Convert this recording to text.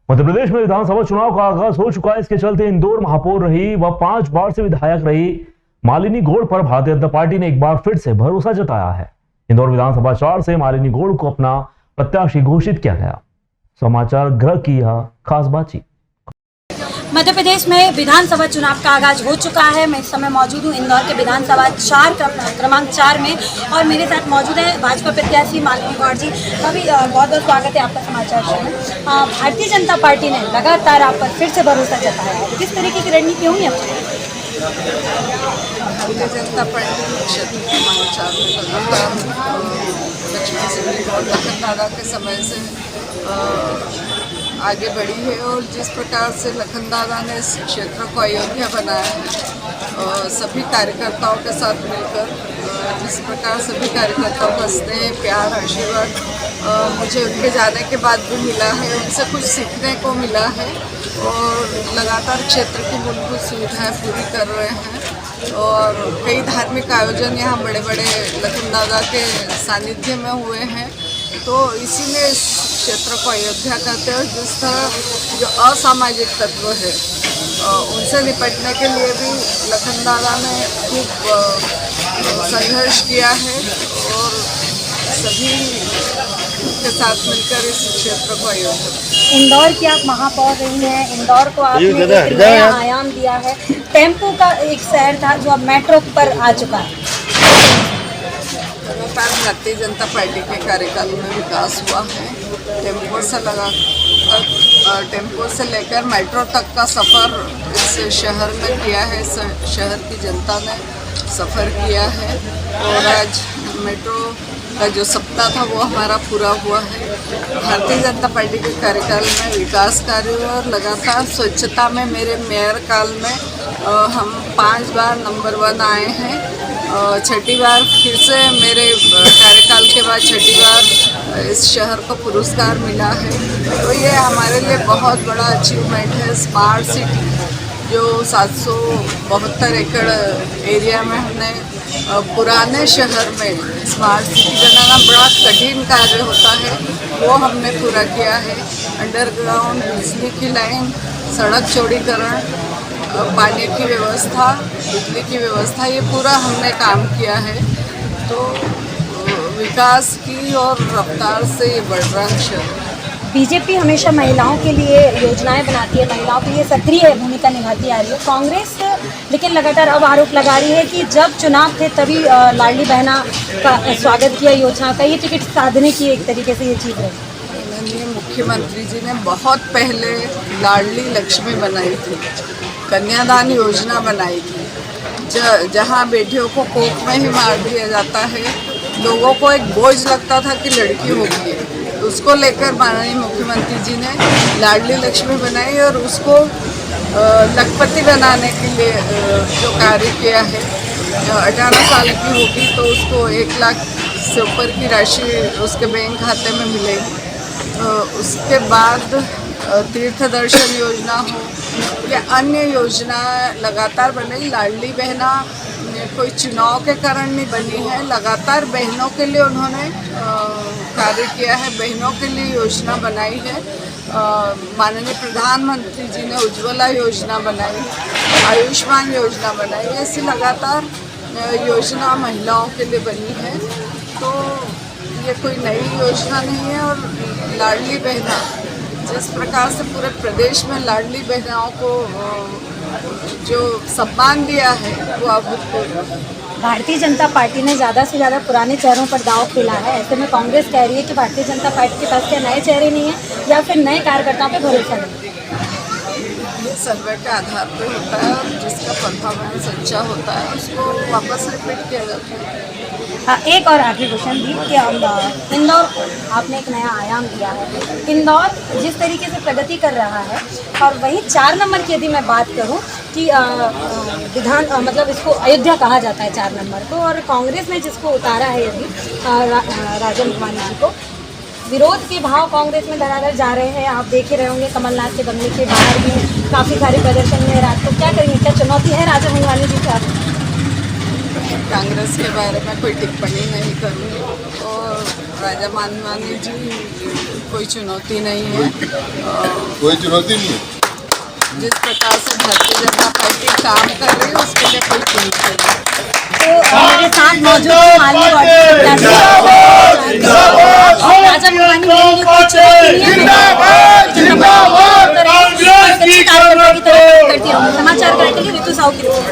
मध्य प्रदेश में विधानसभा चुनाव का आगाज हो चुका है। इसके चलते इंदौर महापौर रही व 5 बार से विधायक रही मालिनी गौड़ पर भारतीय जनता पार्टी ने एक बार फिर से भरोसा जताया है। इंदौर विधानसभा 4 से मालिनी गौड़ को अपना प्रत्याशी घोषित किया गया। समाचार गृह की यह खास बातचीत। मध्य प्रदेश में विधानसभा चुनाव का आगाज हो चुका है। मैं इस समय मौजूद हूँ इंदौर के विधानसभा क्रमांक 4 में और मेरे साथ मौजूद है भाजपा प्रत्याशी मालिनी गौड़ जी। अभी बहुत बहुत स्वागत है आपका समाचार शो में। भारतीय जनता पार्टी ने लगातार आप पर फिर से भरोसा जताया है, किस तरीके की रणनीति होगी आपकी? भारतीय जनता पार्टी क्षेत्र क्रमांक 4 में लगातार लक्ष्मण सिंह और लखन दादा के समय से आगे बढ़ी है और जिस प्रकार से लखन दादा ने इस क्षेत्र को अयोध्या बनाया है, सभी कार्यकर्ताओं के साथ मिलकर जिस प्रकार सभी कार्यकर्ताओं का स्नेह प्यार आशीर्वाद मुझे उनके जाने के बाद भी मिला है, उनसे कुछ सीखने को मिला है और लगातार क्षेत्र की मूलभूत सुविधाएं पूरी कर रहे हैं और कई धार्मिक आयोजन यहाँ बड़े बड़े लखन दादा के सानिध्य में हुए हैं। तो इसीलिए इस क्षेत्र को अयोध्या कहते हैं। जिस तरह जो असामाजिक तत्व है उनसे निपटने के लिए भी लखन दादा ने खूब संघर्ष किया है और सभी के साथ मिलकर इस क्षेत्र को अयोध्या। इंदौर की आप महापौर रही हैं, इंदौर को आपने एक नया आयाम दिया है। टेम्पो का एक शहर था जो अब मेट्रो पर आ चुका है। भारतीय जनता पार्टी के कार्यकाल में विकास हुआ है। टेम्पो से लेकर मेट्रो तक का सफ़र इस शहर में किया है। शहर की जनता ने सफ़र किया है और आज मेट्रो का जो सपना था वो हमारा पूरा हुआ है। भारतीय जनता पार्टी के कार्यकाल में विकास कार्य और लगातार स्वच्छता में मेरे मेयर काल में हम 5 बार नंबर 1 आए हैं। छठी बार फिर से मेरे कार्यकाल के बाद छठी बार इस शहर को पुरस्कार मिला है। तो ये हमारे लिए बहुत बड़ा अचीवमेंट है। स्मार्ट सिटी जो 772 एकड़ एरिया में हमने पुराने शहर में स्मार्ट सिटी बनाना बड़ा कठिन कार्य होता है, वो हमने पूरा किया है। अंडरग्राउंड बिजली की लाइन, सड़क चौड़ीकरण, पानी की व्यवस्था, बिजली की व्यवस्था, ये पूरा हमने काम किया है। तो विकास की और रफ्तार से ये बढ़ रहा है शहर। बीजेपी हमेशा महिलाओं के लिए योजनाएं बनाती है, महिलाओं के लिए सक्रिय भूमिका निभाती आ रही है। कांग्रेस लेकिन लगातार अब आरोप लगा रही है कि जब चुनाव थे तभी लाडली बहना का स्वागत किया योजना का, ये टिकट साधने की एक तरीके से ये चीज़ है। माननीय मुख्यमंत्री जी ने बहुत पहले लाडली लक्ष्मी बनाई थी, कन्यादान योजना बनाई थी, जहाँ बेटियों को कोख में ही मार दिया जाता है। लोगों को एक बोझ लगता था कि लड़की होगी, तो उसको लेकर माननीय मुख्यमंत्री जी ने लाडली लक्ष्मी बनाई और उसको लखपति बनाने के लिए जो कार्य किया है। 18 साल की होगी तो उसको 1 लाख से ऊपर की राशि उसके बैंक खाते में मिलेगी। उसके बाद तीर्थ दर्शन योजना हो या अन्य योजना लगातार बनी। लाडली बहना कोई चुनाव के कारण नहीं बनी है, लगातार बहनों के लिए उन्होंने कार्य किया है, बहनों के लिए योजना बनाई है। माननीय प्रधानमंत्री जी ने उज्ज्वला योजना बनाई, आयुष्मान योजना बनाई, ऐसी लगातार योजना महिलाओं के लिए बनी है। तो ये कोई नई योजना नहीं है। और लाडली बहना जिस प्रकार से पूरे प्रदेश में लाडली बहनाओं को जो सम्मान दिया है वो अभूतपूर्व। भारतीय जनता पार्टी ने ज़्यादा से ज़्यादा पुराने चेहरों पर दांव खेला है। ऐसे में कांग्रेस कह रही है कि भारतीय जनता पार्टी के पास क्या नए चेहरे नहीं है या फिर नए कार्यकर्ताओं पर भरोसा नहीं। ये सर्वे के आधार पर होता है और जिसका परफॉर्मेंस अच्छा होता है उसको वापस रिपीट किया जाता है। एक और आखिरी क्वेश्चन दी कि इंदौर आपने एक नया आयाम दिया है। इंदौर जिस तरीके से प्रगति कर रहा है और वहीं 4 नंबर की यदि मैं बात करूं कि मतलब इसको अयोध्या कहा जाता है 4 नंबर को, और कांग्रेस ने जिसको उतारा है यदि राजन कुमारी जी को, विरोध के भाव कांग्रेस में धराधर जा रहे हैं। आप देख ही रहे होंगे कमलनाथ के बंगले के बाहर भी काफ़ी सारे प्रदर्शन में रात को। क्या करेंगे, क्या चुनौती है राजा भंगवानी जी के? कांग्रेस के बारे में कोई टिप्पणी नहीं करूँगी। और राजा मानवानी जी कोई चुनौती नहीं है। कोई चुनौती नहीं है। जिस प्रकार से भारतीय जनता पार्टी काम कर रही है उसके लिए कोई चुनौती नहीं है। तो हमारे साथ मौजूद हैं मालनी वार्ड के प्रत्याशी राजा मानवानी मेरे लिए कोई चुनौती नहीं है। अच्छे कार्यकर्ता की तरह करती रहूँगी। समाचार करने के लिए ऋतु साहू की रिपोर्ट।